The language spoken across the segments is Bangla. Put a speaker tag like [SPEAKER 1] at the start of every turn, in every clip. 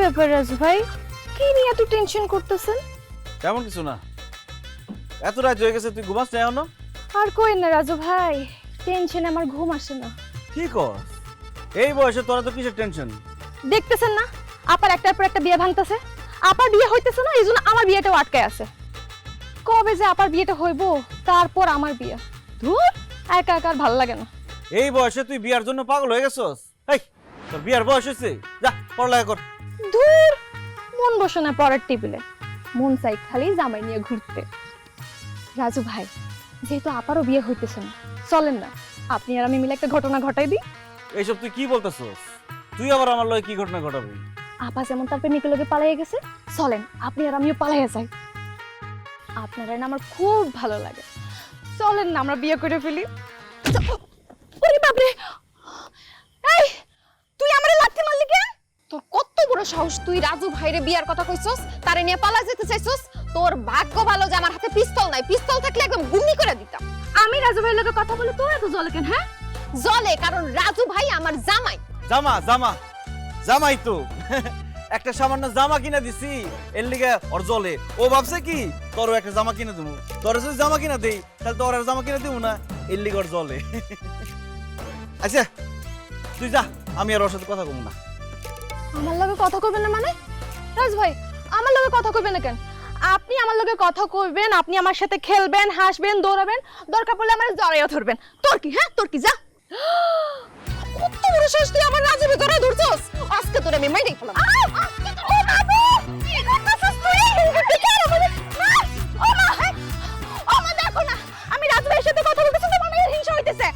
[SPEAKER 1] ব্যাপার রাজু ভাই, কি নিয়ে এত টেনশন করতেছেন?
[SPEAKER 2] তেমন কিছু না। এত রাত হয়ে গেছে, তুই ঘুমাস না এখনো?
[SPEAKER 1] আর কই না রাজু ভাই, টেনশনে আমার ঘুম আসে না।
[SPEAKER 2] কি কর? এই বয়সে তোরা তো কিসের টেনশন?
[SPEAKER 1] দেখতেছেন না আপার একটার পর একটা বিয়ে ভাঙতেছে। আপার বিয়ে হইতেছে না, এই জন্য আমার বিয়েটাও আটকায় আছে। কবে যে আপার বিয়েটা হইব, তারপর আমার বিয়ে। ধুর, একা একা আর ভালো লাগে না।
[SPEAKER 2] এই বয়সে তুই বিয়ার জন্য পাগল হয়ে গেছস? এই তোর বিয়ার বয়স হয়েছে, যা পড়ালেখা কর।
[SPEAKER 1] ধুর, মন বসে না পড়ার টেবিলে, মন চাই খালি জামাই নিয়ে ঘুরতে। রাজু ভাই, যেহেতু আপারও বিয়ে হইতেছে না, চলেন না আপনি আর আমি মিলে একটা ঘটনা ঘটাই দিই।
[SPEAKER 2] এইসব তুই কি বলতেছস? তুই আবার আমার লগে কি ঘটনা ঘটাবি?
[SPEAKER 1] আপা যেমন তার প্রেমিকের লগে পালাইয়া গেছে, চলেন আপনি আর আমিও পালাইয়া যাই। আপনারা না আমার খুব ভালো লাগে, চলেন না আমরা বিয়ে করে ফেলি। ওরে বাপরে, এই তুই আমারে লাথি মারলি কেন?
[SPEAKER 3] তোর কত বড় সাহস, তুই রাজু ভাইরে বিয়ার কথা কইছস, তারে নিয়ে পালা যেতে চাইছস? তোর ভাগ্য ভালো যে আমার হাতে পিস্তল নাই, পিস্তল থাকলে একদম গুলি করে দিতাম।
[SPEAKER 1] আমি রাজু ভাইয়ের লগে কথা বলে তোর এত জ্বলে কেন? হ্যাঁ
[SPEAKER 3] জলে, কারণ রাজু ভাই আমার জামাই।
[SPEAKER 2] জামা জামা জামাই তো একটা সামান্য জামা কিনা দিছি, এর লিগে ওর জলে। ও ভাবছে কি তোরও একটা জামা কিনে দেবো? তোর যদি জামা কিনা দেই তাহলে তোর আর জামা কিনে দেবো না, এর লিগে ওর জলে। আচ্ছা তুই যা, আমি আর ওর সাথে কথা বলবো না।
[SPEAKER 1] আমার লগে কথা কইবেন না মানে? রাজু ভাই, আমার লগে কথা কইবেন না কেন? আপনি আমার লগে কথা কইবেন, আপনি আমার সাথে খেলবেন, হাসবেন, দৌড়াবেন, দরকার পড়লে আমার জড়াইয়া ধরবেন। তোর কি? হ্যাঁ তোর কি? যা।
[SPEAKER 3] কত বড় সাহস, তুই আমার রাজুকে ধরে ধরছস? আজকে তোরে আমি মাইরেই ফেলাম।
[SPEAKER 1] ও বাবু, কি করতেছিস তুই? ও মা, ও মা দেখো না, আমি রাজু ভাইয়ের সাথে কথা বলতেছি, তো মনে হয় হিংসা হইতেছে।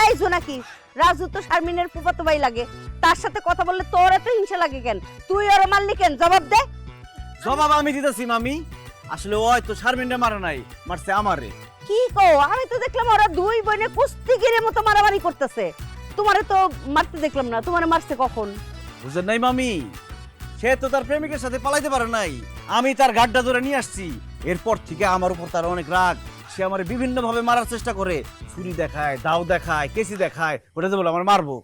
[SPEAKER 4] এই জোনাকি, রাজু তো শারমিনের ফুফাতো ভাই লাগে, তার সাথে কথা বললে তোর এত হিংসা লাগে কেন? তুই ওর মারলি কেন? জবাব দে।
[SPEAKER 2] জবাব আমি দিতেছি মামি। আসলে ওই তো শারমিনরে মারে নাই, মারছে আমারে।
[SPEAKER 4] কি কো? আমি তো দেখলাম ওরা দুই বোনে কুস্তিগিরের মতো মারামারি করতেছে। তোমারে তো মারতে দেখলাম না, তোমারে মারছে কখন?
[SPEAKER 2] বুঝেন নাই মামি, সে তো তার প্রেমিকের সাথে পালাইতে পারে নাই, আমি তার গাড্ডা ধরে নিয়ে আসছি। এরপর থেকে আমার উপর তার অনেক রাগ, সে আমার বিভিন্ন ভাবে মারার চেষ্টা করে, ছুরি দেখায়, দাও দেখায়, কেসি দেখায়, ওটাতে বলে আমার মারবো।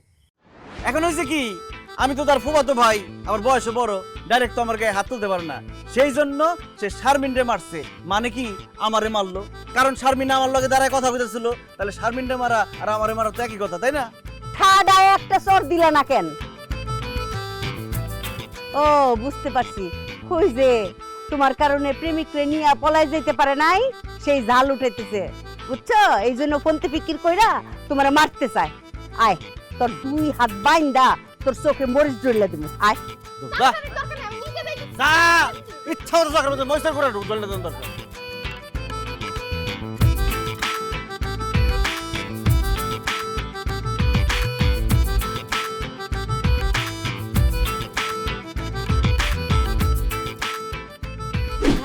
[SPEAKER 2] এখন হয়েছে কি, আমি তো তার ফুফাতো ভাই, আমার বয়সে বড়, ডাইরেক্ট তো আমার গায়ে হাত তুলতে পারে না, সেই জন্য সে শারমিনরে মারছে। মানে কি আমারে মারলো, কারণ শারমিন আমার লগে দাঁড়ায় কথা বলতেছিল, তাহলে শারমিনরে মারা আর আমারে মারা তো একই কথা, তাই না?
[SPEAKER 4] ঠাডায় একটা চর দিলা না কেন? ও বুঝতে পারছি, ওই যে তোমার কারণে প্রেমিকরে নিয়ে পলাই যেতে পারে নাই, সেই জাল উঠাইতেছে, বুঝছো? এই জন্য কোনতে ফিকির কইরা তোমারে মারতে চায়। আয়, তোর দুই হাত বাইন্দা তোর চোখে মরিচ জ্বলে দিবি। আয়।
[SPEAKER 2] যা, যা, ইচ্ছা মতো চাকর মতো ময়সার করে ঢুক জলটা দরকার।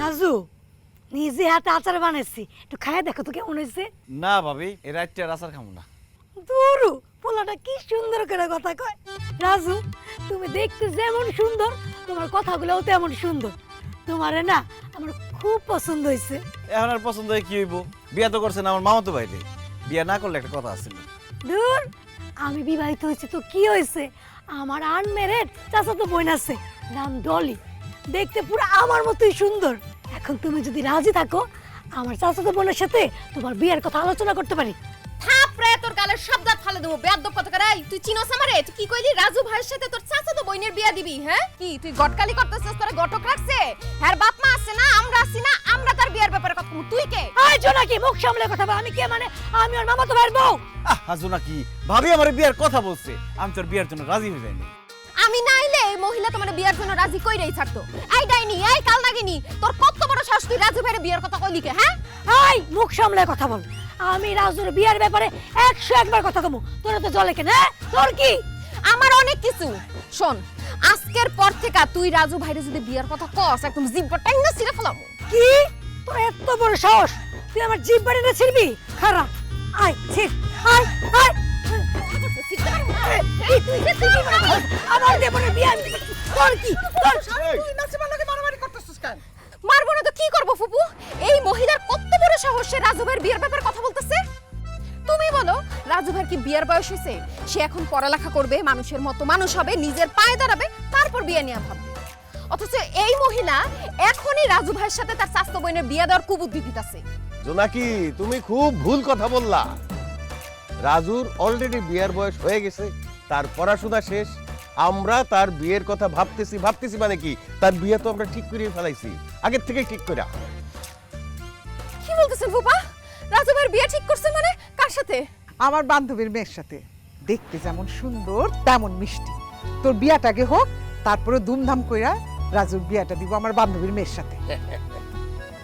[SPEAKER 5] রাজু, নিজে হাতে আচার বানাইছি, একটু খায় দেখো তো কেমন হয়েছে।
[SPEAKER 2] না ভাবি, এ রাইটটা আচার খাবো না।
[SPEAKER 5] দুরু, পোলাটা কি সুন্দর করে কথা কয়। রাজু, তুমি দেখতে যেমন সুন্দর, তোমার কথাগুলোও তেমন সুন্দর। তোমারে না আমার খুব পছন্দ হয়েছে।
[SPEAKER 2] এখন আর পছন্দ হয় কি হইব? বিয়া তো করছেন আমার মামাতো ভাইরে, বিয়া না করলে একটা কথা আছে।
[SPEAKER 5] দূর, আমি বিবাহিত হয়েছি তো কি হয়েছে, আমার আনমেরেড চাচাতো বোন আছে, নাম ডলি, দেখতে পুরো আমার মতোই সুন্দর। এখন তুমি যদি রাজি থাকো, আমার চাচাতো বোনের সাথে তোমার বিয়ের কথা আলোচনা করতে পারি।
[SPEAKER 3] থাপড়ে তোর গালের সব দাঁত ফালে দেবো, বেয়াদব কথা করে। এই তুই চিনোস আমারে? তুই কি কইলি রাজু ভাইয়ের সাথে তোর চাচাতো বোনের বিয়া দিবি? হ্যাঁ কি তুই গটকালি করতেছিস? তোরে গটক রাখছে? হ্যাঁ বাপ মা আছে না, আমরা আছি না, আমরা তার বিয়ার ব্যাপারে কথা বলবো। তুই কে?
[SPEAKER 5] আয় জোনাকি, মুখ সামলে কথা বল। আমি কে মানে? আমি ওর মামাতো ভাইয়ের বউ।
[SPEAKER 2] হাজু নাকি ভাবি আমার বিয়ার কথা বলছে, আমি তোর বিয়ার জন্য রাজি হয়ে যাইনি।
[SPEAKER 3] আমি না আইলে এই মহিলা তোমার বিয়ার জন্য রাজি কইরাই ছাড়তো। এই ডাইনি, এই কাল নাগিনি, তোর কত বড় সাহস, তুই রাজু ভাইয়ের বিয়ার কথা কইলি কে? হ্যাঁ
[SPEAKER 5] আয়, মুখ সামলে কথা বল। আমি রাজুর বিয়ার ব্যাপারে 101 বার কথা কমু, তোর তো জলে কেন? হ্যাঁ তোর কি?
[SPEAKER 3] আমার অনেক কিছু। শোন, আজকের পর থেকে তুই রাজু ভাইরে যদি বিয়ার কথা কস, একদম জিব্বা টাইনা ছিঁড়ে ফেলামু।
[SPEAKER 5] কি? তোর এত বড় সাহস, তুই আমার জিভ বাড়ি না ছিড়বি? খারাপ, আয় ছিড়, আয় আয়। আমার দেবরের বিয়ে আমি তোর কি? তোর তুই নাচবার লাগে মারামারি করতেছিস কেন?
[SPEAKER 3] মারবো না তো কি করবো ফুপু? এই মহিলার কত বড় সাহস, সে রাজু ভাইয়ের বিয়ের ব্যাপারে কথা বলতেছে। তুমি বলো, রাজু ভাইয়ের কি বিয়ের বয়স হয়েছে? সে এখন পড়ালেখা করবে, মানুষের মতো মানুষ হবে, নিজের পায়ে দাঁড়াবে, তারপর বিয়ে নিয়ে ভাববে। অথচ এই মহিলা এখনই রাজু ভাইয়ের সাথে তার চাচাতো বোনের বিয়ে দেওয়ার কুবুদ্ধি দিতেছে।
[SPEAKER 6] জোনাকি তুমি খুব ভুল কথা বললা। রাজুর অলরেডি বিয়ের বয়স হয়ে গেছে, তার পড়াশোনা শেষ। আমরা তার বিয়ের কথা ভাবতেছি মানে কি, তার বিয়ে তো আমরা ঠিক করে ফেলাইছি আগের থেকে ঠিক করে।
[SPEAKER 3] কি বলতেছেন ফুপা? রাজু ভাইয়ের বিয়ে ঠিক করছেন মানে কার সাথে?
[SPEAKER 7] আমার বান্ধবীর মেয়ের সাথে। দেখতে যেমন সুন্দর তেমন মিষ্টি। তোর বিয়াটাকে হোক, তারপরে ধুমধাম কইরা রাজুর বিয়াটা দিব আমার বান্ধবীর মেয়ের সাথে।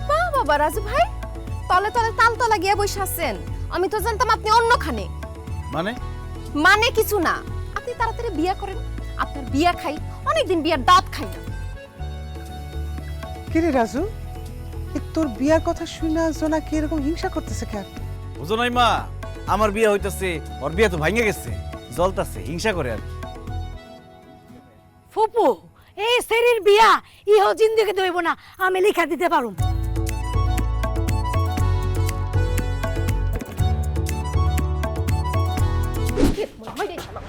[SPEAKER 3] বাহ বাবা, রাজু ভাই তলে তলে তালতলা গিয়ে বসে আছেন। আমি তো জানতাম আপনি অন্যখানে। মানে কিছু না, আপনি তাড়াতাড়ি বিয়ে করেন। আপনার বিয়া খাই, অনেকদিন বিয়ার দাঁত খাই না।
[SPEAKER 7] কিরে রাজু, তোর বিয়ার কথা শুনে জোনাকি এরকম হিংসা করতেছে কেন?
[SPEAKER 2] বুঝো নাই মা, আমার বিয়ে হইতাছে, ওর বিয়ে তো ভাঙে গেছে, জ্বলতাছে, হিংসা করে আর কি।
[SPEAKER 5] ফুপু, এই সেরির বিয়া ইহো জিন্দেগি দইব না, আমি লিখা দিতে পারুম।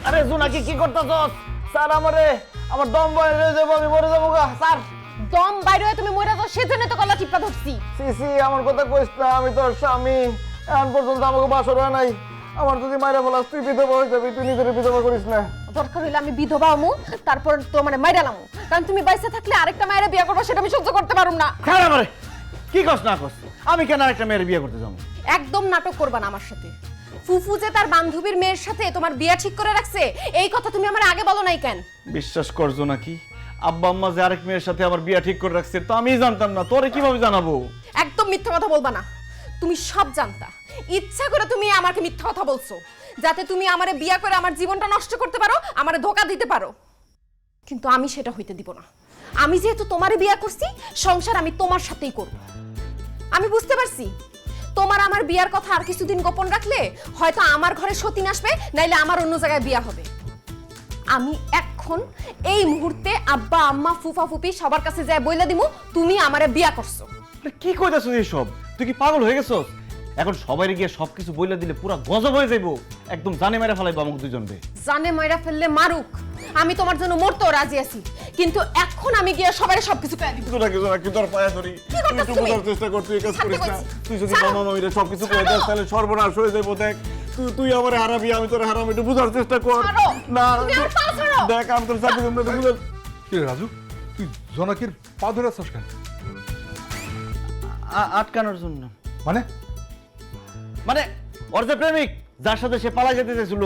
[SPEAKER 2] আরে জোনাকি কি করতাছস? স্যার আমার দম বাইরে যাবো, আমি মরে যাবো গা স্যার।
[SPEAKER 3] দম বাইরে হয়ে তুমি মরে যাও, সেজন্য তো গলা টিপা ধরছি।
[SPEAKER 2] সিসি আমার কথা কইস না, আমি তোর স্বামী, এখন পর্যন্ত আমাকে বাসর হয় নাই। আমার যদি মাইরা বলাস তুই বিধবা হয়ে যাবি, তুই নিজের বিধবা করিস না।
[SPEAKER 3] দরকার হইলে আমি বিধবা হমু, তারপর তো মানে মাইরালামু। কারণ তুমি বাইসে থাকলে আরেকটা মায়ের বিয়ে করবো, সেটা আমি সহ্য করতে পারুম না।
[SPEAKER 2] খারাপ রে, কি কস না কস, আমি কেন আরেকটা মেয়ের বিয়ে করতে যাবো?
[SPEAKER 3] একদম নাটক করবা না আমার সাথে। ফুফু যে তার বান্ধবীর মেয়ের সাথে তোমার বিয়া ঠিক করে রাখছে, এই কথা তুমি আমার আগে বলো নাই কেন?
[SPEAKER 2] বিশ্বাস করছো নাকি, আব্বা আম্মা যে আরেক মেয়ের সাথে আমার বিয়ে ঠিক করে রাখছে তো আমি জানতাম না, তোরে কিভাবে জানাবো?
[SPEAKER 3] একদম মিথ্যা কথা বলবা না, তুমি সব জানতা। ইচ্ছা করে তুমি আমাকে মিথ্যা কথা বলছো, যাতে তুমি আমারে বিয়া করে আমার জীবনটা নষ্ট করতে পারো, আমারে ধোঁকা দিতে পারো। কিন্তু আমি সেটা হইতে দিব না। আমি যেহেতু তোমারে বিয়া করছি, সংসার আমি তোমার সাথেই করব। আমি বুঝতে পারছি তোমার আমার বিয়ার কথা আর কিছুদিন গোপন রাখলে হয়তো আমার ঘরে সতীন আসবে, নাইলে আমার অন্য জায়গায় বিয়া হবে। আমি এখন এই মুহূর্তে আব্বা আম্মা ফুফা ফুপি সবার কাছে যায় বইলা দিমু তুমি আমারে বিয়া করছো।
[SPEAKER 2] কি কইতাছিস এসব? তুই কি পাগল হয়ে গেছস? এখন সবাই গিয়ে সবকিছু বইলা দিলে পুরা গজব হয়ে যাইবো, একদম জানে মেরে ফেলাইবো আমাকে দুজনকে।
[SPEAKER 3] জানে মাইরা ফেললে মারুক, আমি তোমার জন্য মরতেও রাজি আছি, কিন্তু এখন আমি গিয়ে সবাই সবকিছু কয়ে দিব।
[SPEAKER 2] কি তোর পায়া ধরি, তুই একটু বোঝার চেষ্টা কর, তুই কাজ করিস না। তুই যদি মামা মামিরে সবকিছু কয়ে দাস তাহলে সর্বনাশ হয়ে যাইবো। দেখ তুই আমারে হারাবি, আমি তোরে হারাবো, একটু বোঝার চেষ্টা কর। না দেখ আমি তোর সাথে বুঝার।
[SPEAKER 8] কি রে রাজু, তুই জোনাকির পা ধরে আছিস কেন?
[SPEAKER 2] আটকানোর জন্য।
[SPEAKER 8] মানে
[SPEAKER 2] মানে ওর যে প্রেমিক যার সাথে সে পালা যেতে চাইছিল,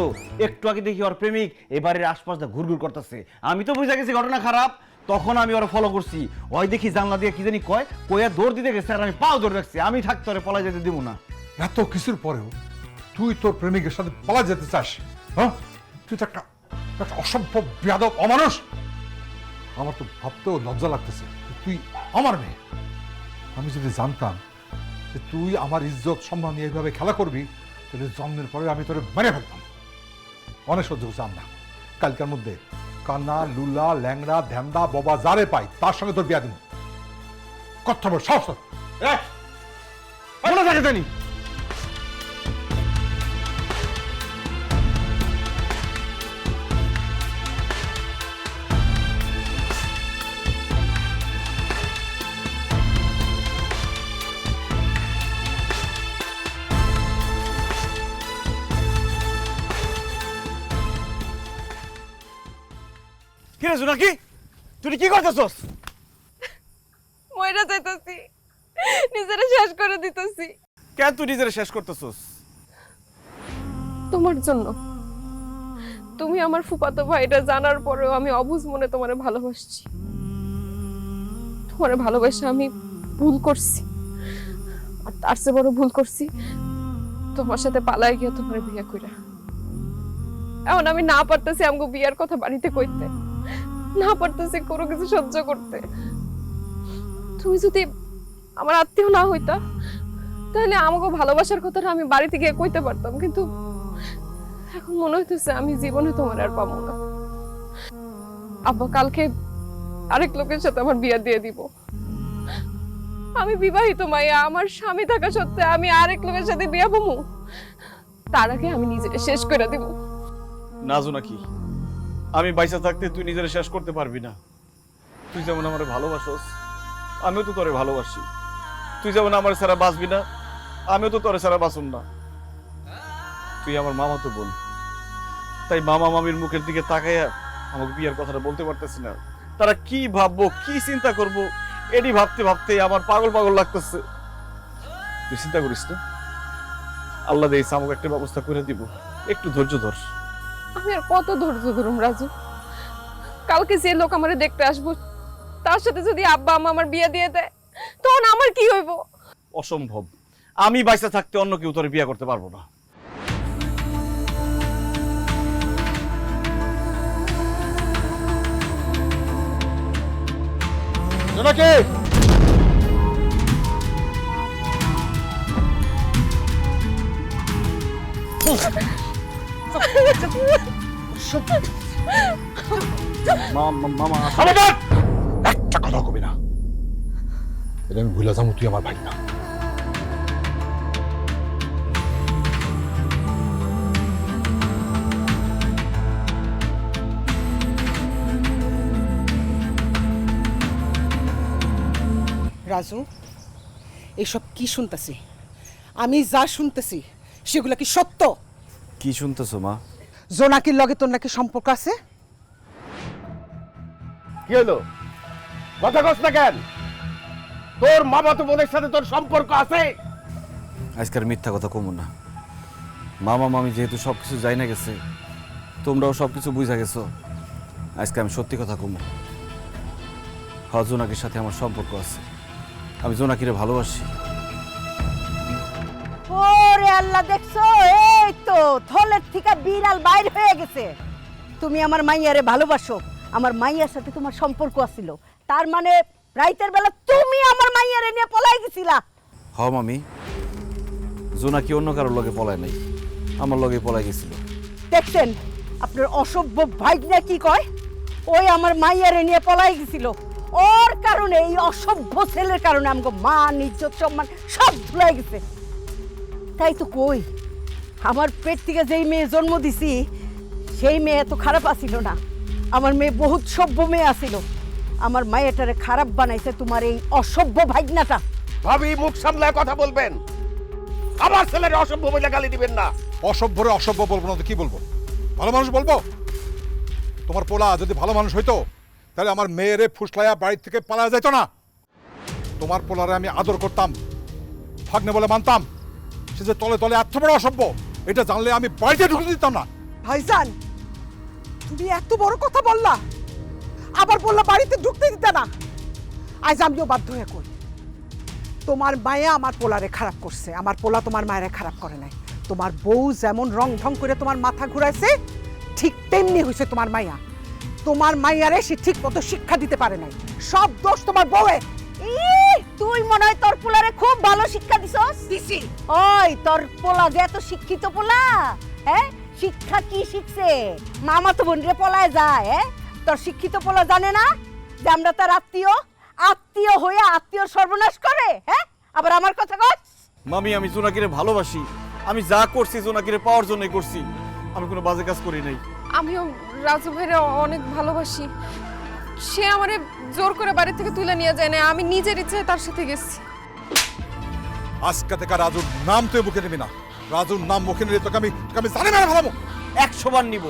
[SPEAKER 2] একটু আগে দেখি ওর প্রেমিক এবারের আশপাশ দিয়ে ঘুরঘুর করতেছে। আমি তো বুঝা গেছি ঘটনা খারাপ, তখন আমি ওরা ফলো করছি। ওই দেখি জানলা দিয়ে কি জানি কয়া দৌড় দিতে গেছে, আর আমি পাও ধরে রাখছি। আমি থাকতে ওরে পালা যেতে দিব না।
[SPEAKER 8] এত কিছুর পরেও তুই তোর প্রেমিকের সাথে পালা যেতে চাস? হ্যাঁ, তুই তো একটা অসম্ভব বেয়াদব অমানুষ। আমার তো ভাবতেও লজ্জা লাগতেছে তুই আমার মেয়ে। আমি যদি জানতাম যে তুই আমার ইজ্জত সম্মান নিয়ে এইভাবে খেলা করবি, তাহলে জন্মের পরে আমি তোরে মেরে ফেলতাম। অনেক সহ্য হচ্ছে না। কালকের মধ্যে কান্না লুলা ল্যাংড়া ধ্যান্দা বাবা যারে পাই তার সঙ্গে তোর বিয়া দিব। কথা বল, সাহস তোর।
[SPEAKER 2] মনে থাকে জানি। কি রে জোনাকি, তুই কি করতেছস?
[SPEAKER 3] মইরা যাইতাছি, নিজেরে শেষ করে দিতেছি।
[SPEAKER 2] কেন তুই নিজের শেষ করতেছস?
[SPEAKER 3] তোমার জন্য। তুমি আমার ফুফাতো ভাইটা জানার পরেও আমি অবুঝ মনে তোমারে ভালোবাসছি। তোমারে ভালোবাসা আমি ভুল করছি, আর তার চেয়ে বড় ভুল করছি তোমার সাথে পালায় গিয়ে তোমার বিয়ে কইরা। এখন আমি না পারতেছি আমগো বিয়ার কথা বাড়িতে কইতে, না পারতেছি কোনো কিছু সহ্য করতে। তুমি যদি আমার আত্মীয় না হইতা তাহলে আমাকে ভালোবাসার কথাটা আমি বাড়িতে গিয়ে কইতে পারতাম, কিন্তু এখন মনে হইতেছে আমি জীবনে তোমার আর পাবো না। আব্বা কালকে আরেক লোকের সাথে আমার বিয়ে দিয়ে দিব। আমি বিবাহিত মাইয়া, আমার স্বামী থাকা সত্ত্বে আমি আরেক লোকের সাথে বিয়ে পাবো? তার আগে আমি নিজেকে শেষ করে দিব।
[SPEAKER 2] না জোনাকি, আমি বাইসা থাকতে তুই নিজের শেষ করতে পারবি না। তুই যেমন আমার ভালোবাসোস আমিও তো তোরে ভালোবাসি। তুই যেমন আমার ছাড়া বাঁচবি না আমিও তো তোরে ছাড়া বাঁচুম না। তুই আমার মামা তো বোন, তাই মামা মামির মুখের দিকে তাকাইয়া আমাকে বিয়ের কথাটা বলতে পারতেছি না। তারা কি ভাববো কি চিন্তা করব এটি ভাবতে ভাবতে আমার পাগল পাগল লাগতেছে। তুই চিন্তা করিস না, আল্লাহ দেইছে আমাকে একটা ব্যবস্থা করে দিব, একটু ধৈর্য ধর।
[SPEAKER 3] আমি আর কত ধৈর্য ধরুম রাজু? কালকে যে লোক আমারে দেখতে আসবো তার সাথে যদি আব্বা আম্মা আমার বিয়ে দিয়ে দেয় তখন আমার কি হইব?
[SPEAKER 2] অসম্ভব, আমি বাইসা থাকতে অন্য কেউ তোরে বিয়ে করতে পারবো না।
[SPEAKER 8] জোনাকি
[SPEAKER 2] মামা
[SPEAKER 8] একটা কথা কবি না, এটা আমি ভুলে যাবো তুই আমার ভাই না।
[SPEAKER 7] রাজু, এসব কি শুনতেছি? আমি যা শুনতেছি সেগুলো কি সত্য?
[SPEAKER 2] কি শুনতেছো মা?
[SPEAKER 7] জোনাকির লগে তোর নাকি সম্পর্ক আছে?
[SPEAKER 6] কি হলো, কথা কস না কেন? তোর মামা তো বোনের সাথে তোর সম্পর্ক আছে?
[SPEAKER 2] আজকাল মিথ্যা কথা কমু না। মামা মামি যেহেতু সবকিছু যাই না গেছে, তোমরাও সবকিছু বুঝা গেছো, আজকে আমি সত্যি কথা কমু। হ্যাঁ, জোনাকির সাথে আমার সম্পর্ক আছে, আমি জোনাকিরে ভালোবাসি।
[SPEAKER 4] ওরে আল্লাহ, দেখছো? এই তো থলের থেকে বিড়াল বাইর হয়ে গেছে। তুমি আমার মাইয়ারে ভালোবাসো, আমার মাইয়ার সাথে তোমার সম্পর্ক আছিল, তার মানে রাইতের বেলা তুমি আমার মাইয়ারে নিয়ে পলাই গেছিলা।
[SPEAKER 2] হ মামি, জোনাকি অন্য কারোর লগে পলায় নাই, আমার লগে পলাই গেছিল।
[SPEAKER 4] দেখছেন আপনার অসভ্য ভাইগনা কি কয়? ওই আমার মাইয়ারে নিয়ে পলাই গেছিল, ওর কারণে, এই অসভ্য ছেলের কারণে আমাকে মান ইজ্জত সম্মান সব ধুলাই গেছে। তাই তো কই, আমার পেট থেকে যেই মেয়ে জন্ম দিছি সেই মেয়ে এত খারাপ আসিল না, আমার মেয়ে বহুত সভ্য মেয়ে আসিল। আমার মায়েটারে খারাপ বানাইছে তোমার এই অসভ্য ভাইগনাটা।
[SPEAKER 6] ভাবি, মুখ সামলায় কথা বলবেন, আমার ছেলের অসভ্য বলে গালি দিবেন না।
[SPEAKER 8] অসভ্যরে অসভ্য বলবো না তো কি বলবো? ভালো মানুষ বলবো? তোমার পোলা যদি ভালো মানুষ হইতো তাহলে আমার মেয়েরে ফুসলাইয়া বাড়ি থেকে পালা যাইতো না। তোমার পোলারে আমি আদর করতাম, ভাগ্নে বলে মানতাম। সে যে তলে তলে এত বড় অসভ্য, এটা জানলে আমি বাড়িতে ঢুকতে দিতাম না।
[SPEAKER 7] ভাইজান, তুমি এত বড় কথা বললা, আবার বললা বাড়িতে ঢুকতে দিতে না। আজ আমিও বাধ্য হয়ে কই, তোমার মায়া আমার পোলারে খারাপ করছে, আমার পোলা তোমার মায়ের খারাপ করে নাই। তোমার বউ যেমন রং ঢং করে তোমার মাথা ঘুরাইছে, ঠিক তেমনি হয়েছে তোমার মাইয়া। তোমার মাইয়ারে সে ঠিক মতো শিক্ষা দিতে পারে নাই, সব দোষ তোমার বউয়ের।
[SPEAKER 4] তুই মনে হয় তোর পোলারে খুব ভালো শিক্ষা দিছস।
[SPEAKER 7] দিছি।
[SPEAKER 4] ওই তোর পোলা যে এত শিক্ষিত পোলা, হ্যাঁ শিক্ষা কি শিখছে? মামা তো বোনরে পলায় যায়। তোর শিক্ষিত পোলা জানে না যে আমরা তার আত্মীয়, আত্মীয় হয়ে আত্মীয় সর্বনাশ করে। হ্যাঁ, আবার আমার কথা কস।
[SPEAKER 2] মামি, আমি জোনাকিরে ভালোবাসি, আমি যা করছি জোনাকিরে পাওয়ার জন্যই করছি, আমি কোনো বাজে কাজ করি নাই।
[SPEAKER 3] আমিও রাজু ভাইরে অনেক ভালোবাসি। সে আমারে জোর করে বাড়ি থেকে তুলে নিয়ে যায় না, আমি নিজের ইচ্ছায় তার সাথে গেছি।
[SPEAKER 8] আজকে থেকে রাজুর নাম তুই মুখে নিবি না। রাজুর নাম মুখে নিলে তোকে আমি জানি না ভালো।
[SPEAKER 2] 100 বার নিব,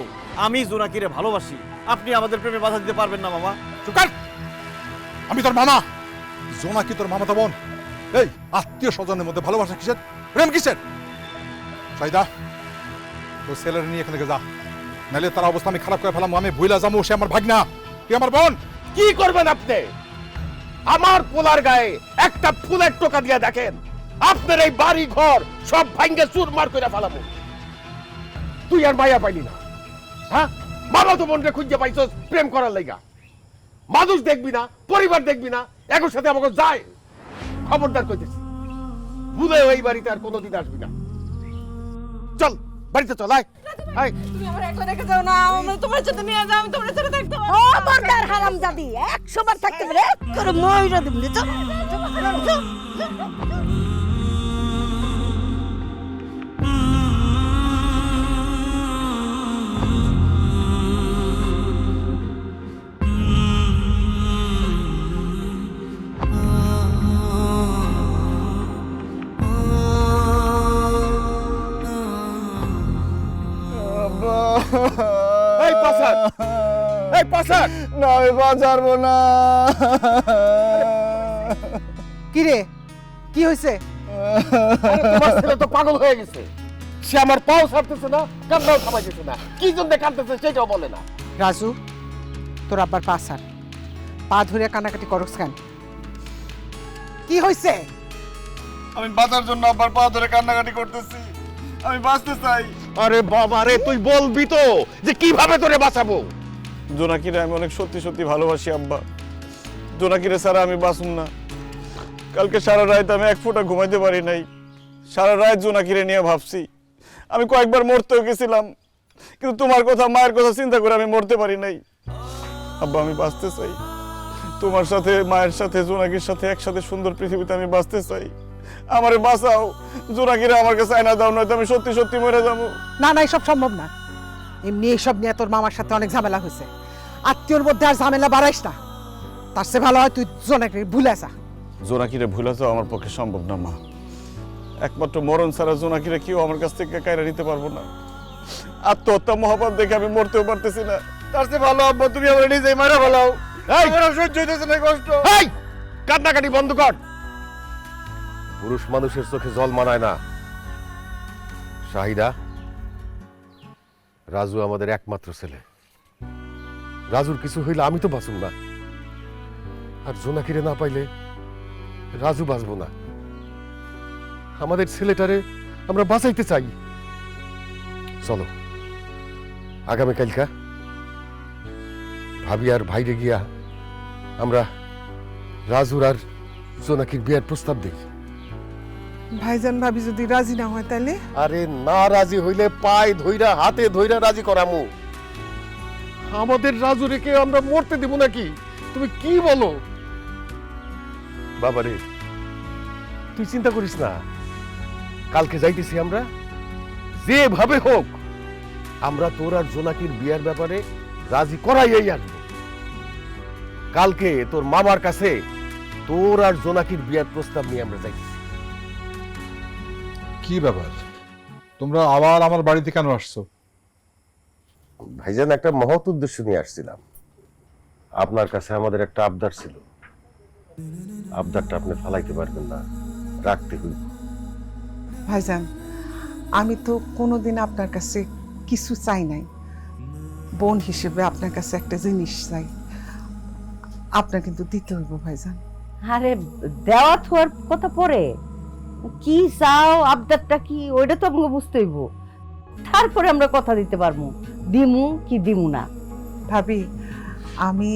[SPEAKER 2] আমি জোনাকিরে ভালোবাসি, আপনি আমাদের প্রেমে বাধা দিতে পারবেন না মামা।
[SPEAKER 8] চুপ কর। আমি তোর মামা, জোনাকি তোর মামা তো বোন। এই আত্মীয় স্বজনের মধ্যে ভালোবাসা কিসের, প্রেম কিসের? সাইদা, তোর ছেলের নিয়ে এখান থেকে যা, নাহলে তার অবস্থা আমি খারাপ করে ফেলাম। আমি ভুইলা যাবো, সে আমার ভাগনা, তুই আমার বোন।
[SPEAKER 6] কি করবেন আপনি? আমার পোলার গায়ে একটা ফুলের টোকা দিয়া দেখেন, আপনার এই বাড়ি ঘর সব ভাঙ্গে চুরমার করে ফেলাবো। তুই আর মায়া পাইলি না, হ্যাঁ? মামা তো বোনরে খুঁজে পাইছস প্রেম করার লাইগা। মানুষ দেখবি না, পরিবার দেখবি না, একর সাথে আমাকে যায়। খবরদার কইতেছি, ভুলে ওই বাড়িতে আর কোনোদিন আসবি না। চল বাড়িতে চল, আয় আয়।
[SPEAKER 3] তুমি আমার একলা রেখে যাও না, আমি তোমার সাথে নিয়ে যাও, আমি তোমার সাথে থাকতে পারবো।
[SPEAKER 4] খবরদার হারামজাদি, 100 বার থাকতে পারে করে মইরা দিবি। চল চল।
[SPEAKER 6] এই পাসার, এই পাসার,
[SPEAKER 2] না আমি বাঁচাবো না।
[SPEAKER 7] কি রে কি হয়েছে?
[SPEAKER 6] আরে তোমার ছেলে তো পাগল হয়ে গেছে। সে আমার পাও ছাড়তেছে না, কান্নাও থামাইতেছে না। কি জন্য কাঁদতেছে সেটাও বলে না।
[SPEAKER 7] রাজু তোর আব্বার পা ছাড়। পা ধরে কানাকাটি করস কেন? কি হয়েছে?
[SPEAKER 2] আমি বাঁচার জন্য আবার পা ধরে কান্নাকাটি করতেছি। আমি বাঁচতে চাই।
[SPEAKER 6] আরে বাবা রে, তুই বলবি তো যে কিভাবে তোরে বাঁচাবো।
[SPEAKER 2] জোনাকিরে আমি অনেক সত্যি সত্যি ভালোবাসি আব্বা। জোনাকিরে ছাড়া আমি বাঁচুম না। কালকে সারা রাত আমি এক ফোঁটা ঘুমাইতে পারি নাই। সারা রাত জোনাকিরে নিয়ে ভাবছি। আমি কয়েকবার মরতেও গেছিলাম, কিন্তু তোমার কথা মায়ের কথা চিন্তা করে আমি মরতে পারি নাই। আব্বা আমি বাঁচতে চাই তোমার সাথে, মায়ের সাথে, জোনাকির সাথে একসাথে সুন্দর পৃথিবীতে আমি বাঁচতে চাই। আমারে বাঁচাও। জোনাকিরে আমার কাছে আয়না দাও, নয়তো আমি সত্যি সত্যি মরে যাবো।
[SPEAKER 7] না না এসব সম্ভব না। এমনি এইসব নিয়ে তোর মামার সাথে অনেক ঝামেলা হয়েছে। আত্মীয়র মধ্যে আর ঝামেলা বাড়াইস না। তার চেয়ে ভালো হয় তুই জোনাকে ভুলে যা।
[SPEAKER 2] জোনাকিরে ভুলা তো আমার পক্ষে সম্ভব না মা। একমাত্র মরণ ছাড়া জোনাকিরে কেউ আমার কাছ থেকে কায়রা নিতে পারবো না। আত্মহত্যা মহাপাপ দেখে আমি মরতেও পারতেছি না। তার চেয়ে ভালো আব্বা তুমি আমার নিজেই মারা ফেলাও। আমার আর সহ্য হইতেছে না কষ্ট।
[SPEAKER 6] এই কান্নাকাটি বন্ধ কর। পুরুষ মানুষের চোখে জল মানায় না। শাহিদা, রাজু আমাদের একমাত্র ছেলে। রাজুর কিছু হইলে আমি তো বাঁচব না, আর জোনাকিরে না পাইলে রাজু বাঁচবো না। আমাদের ছেলেটারে আমরা বাঁচাইতে চাই। চলো আগামীকালকা ভাবি আর ভাইরে গিয়া আমরা রাজুর আর জোনাকির বিয়ের প্রস্তাব দিই।
[SPEAKER 7] ভাইজান ভাবি যদি রাজি না হয় তাহলে?
[SPEAKER 6] আরে না রাজি হইলে পায়ে ধইরা হাতে ধইরা রাজি করামু। আমাদের রাজু রেখে আমরা মরতে দেব নাকি? তুমি কি বলো? বাবারে তুই চিন্তা করিস না। কালকে যাইতেছি আমরা, যেভাবে হোক আমরা তোর আর জোনাকির বিয়ার ব্যাপারে রাজি করাইয়াই আসবো। কালকে তোর মামার কাছে তোর আর জোনাকির বিয়ার প্রস্তাব নিয়ে আমরা যাইতেছি।
[SPEAKER 8] কি ব্যাপার, তোমরা আবার আমার বাড়িতে কেন আসছো?
[SPEAKER 6] ভাইজান, একটা মহৎ উদ্দেশ্য নিয়ে আসছিলাম। আপনার কাছে আমাদের একটা আবদার ছিল। আবদারটা আপনি ফালাইতে পারবেন না, রাখতে হইব।
[SPEAKER 7] ভাইজান আমি তো কোনোদিন আপনার কাছে কিছু চাই নাই। বোন হিসেবে আপনার কাছে একটা জিনিস চাই, আপনার কিন্তু দিতে হইব ভাইজান।
[SPEAKER 4] আরে দেওয়া থোয়ার কথা পরে, কি চাও আবদারটা কি ওইটা তো আমাকে বুঝতে হইব, তারপরে আমরা কথা দিতে পারবো দিমু কি দিমু না।
[SPEAKER 7] ভাবি আমি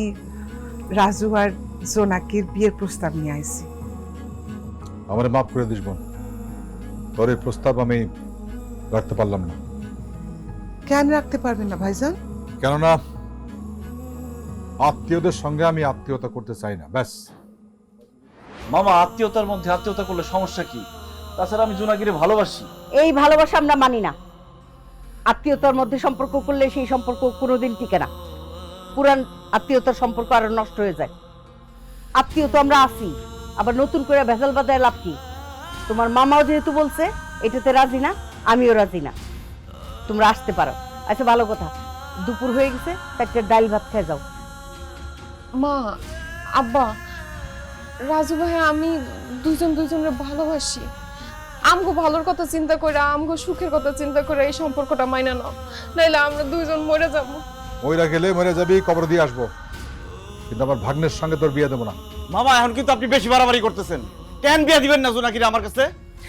[SPEAKER 7] রাজু আর জোনাকির বিয়ের প্রস্তাব নিয়ে আইছি।
[SPEAKER 8] আমারে মাফ করে দিস বোন, তোর এই প্রস্তাব আমি রাখতে পারলাম না।
[SPEAKER 7] কেন রাখতে পারবেন না ভাইজান?
[SPEAKER 8] কেননা আত্মীয়দের সঙ্গে আমি আত্মীয়তা করতে চাই না, ব্যাস।
[SPEAKER 2] মামা আত্মীয়তার মধ্যে আত্মীয়তা করলে সমস্যা কি? তাছাড়া আমি জোনাকিরে ভালোবাসি।
[SPEAKER 4] এই ভালোবাসা আমরা মানি না। আত্মীয়তার মধ্যে সম্পর্ক করলে সেই সম্পর্ক কোনোদিন টিকে না। পুরান আত্মীয়তার সম্পর্ক আরো নষ্ট হয়ে যায়। আত্মীয়তা আমরা আছি, আবার নতুন করে ভেজাল বাজায় লাভ কি? তোমার মামাও যেহেতু বলছে এটাতে রাজি না, আমিও রাজি না। তোমরা আসতে পারো। আচ্ছা ভালো কথা, দুপুর হয়ে গেছে, একটা ডাল ভাত খেয়ে যাও।
[SPEAKER 3] মা, আব্বা, রাজু ভাই আমি দুজন দুজনের ভালোবাসি। আমগো ভালোর কথা চিন্তা করে, আমগো সুখের কথা চিন্তা করে এই সম্পর্কটা মাইনা নাও, নাইলে আমরা দুজন মরে যাব।
[SPEAKER 8] ওইরা গেলে মরে যাবি, কবর দিয়ে আসবো, কিন্তু আমার ভাগ্নের সঙ্গে তোর বিয়ে দেবো না।
[SPEAKER 2] মামা এখন কিন্তু আপনি বেশি বাড়াবাড়ি করতেছেন। কেন বিয়ে দিবেন না জোনাকিরে আমার কাছে?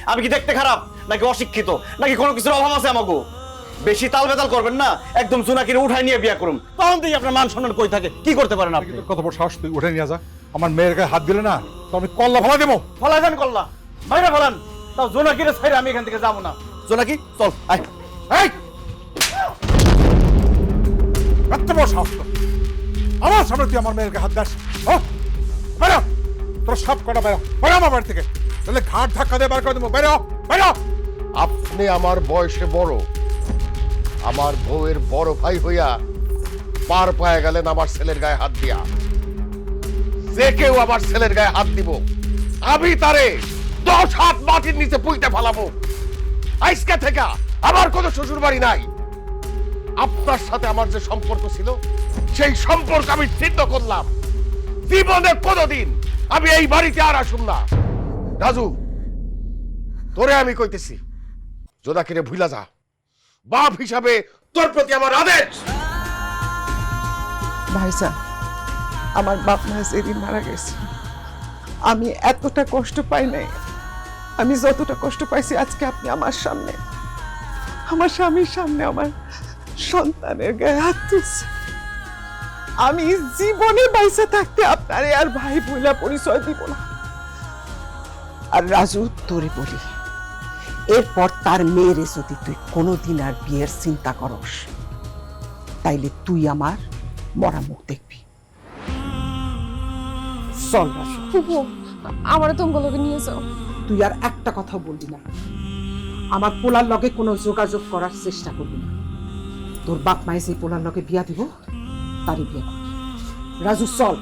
[SPEAKER 2] আমি কি দেখতে খারাপ, নাকি অশিক্ষিত, নাকি কোনো কিছুর অভাব আছে আমাকে? বেশি তাল বেতাল করবেন না, একদম জোনাকিরে উঠাই নিয়ে বিয়ে করুন। তখন থেকে আপনার মান সম্মান কই থাকে? কি করতে পারেন আপনি?
[SPEAKER 8] কত বড় সাহস, তুই উঠে নিয়ে যা। আমার মেয়ের গায়ে হাত দিলে না তো আমি কল্লা ফেলা দেবো।
[SPEAKER 2] ফলাই দেন কল্লা, বাইরে ফেলান। তাও জোনাকিরে ছাইরে আমি এখান থেকে যাবো না। জোনাকি চল আয়।
[SPEAKER 8] এই এত বড় সাহস তোর! আমার সামনে তুই আমার মেয়ের গায়ে হাত দাস? বেরো, তোর সব কটা বেরো, বেরো আমার বাড়ি থেকে, তাহলে ঘাট ধাক্কা দিয়ে বার করে দেবো। বেরো বেরো।
[SPEAKER 6] আপনি আমার বয়সে বড়, আমার বউয়ের বড় ভাই হইয়া পার পায়ে গেলেন আমার ছেলের গায়ে হাত দিয়া। যে কেউ আমার ছেলের গায়ে হাত দিব, আমি তারে 10 হাত মাটির নিচে পুঁতে ফালাবো। আজকে থেকে আমার কোনো শ্বশুর বাড়ি নাই। আপনার সাথে আমার যে সম্পর্ক ছিল সেই সম্পর্ক আমি ছিন্ন করলাম। জীবনে কোনোদিন আমি এই বাড়িতে আর আসুম না। রাজু, তোরে আমি কইতেছি, জোদাকিরে ভুলা যা। বাপ হিসাবে তোর প্রতি আমার আদেশ।
[SPEAKER 7] ভাইজান, আমার বাপ মা যেদিন মারা গেছে আমি এতটা কষ্ট পাই নাই। আমি যতটা কষ্ট পাইছি আজকে আপনি আমার সামনে, আমার স্বামীর সামনে আমার সন্তানের গায়ে হাত তুলছে। আমি জীবনে বাইসে থাকতে আপনারে আর ভাই বইলা পরিচয় দিব না। আর রাজু, তোরে বলি, এরপর তার মেয়েরে যদি তুই কোনোদিন আর বিয়ের চিন্তা করস তাইলে তুই আমার মরা মুখ দেখবি। চল রাজু,
[SPEAKER 1] ফুপু আমার তোমাকে নিয়ে যাও।
[SPEAKER 7] তুই আর একটা কথা বলবি না, আমার পোলার লগে কোনো যোগাযোগ করার চেষ্টা করবি না। তোর বাপ মায়ে সেই পোলার লগে বিয়া দিব, তারই বিয়া করবি। রাজু চল।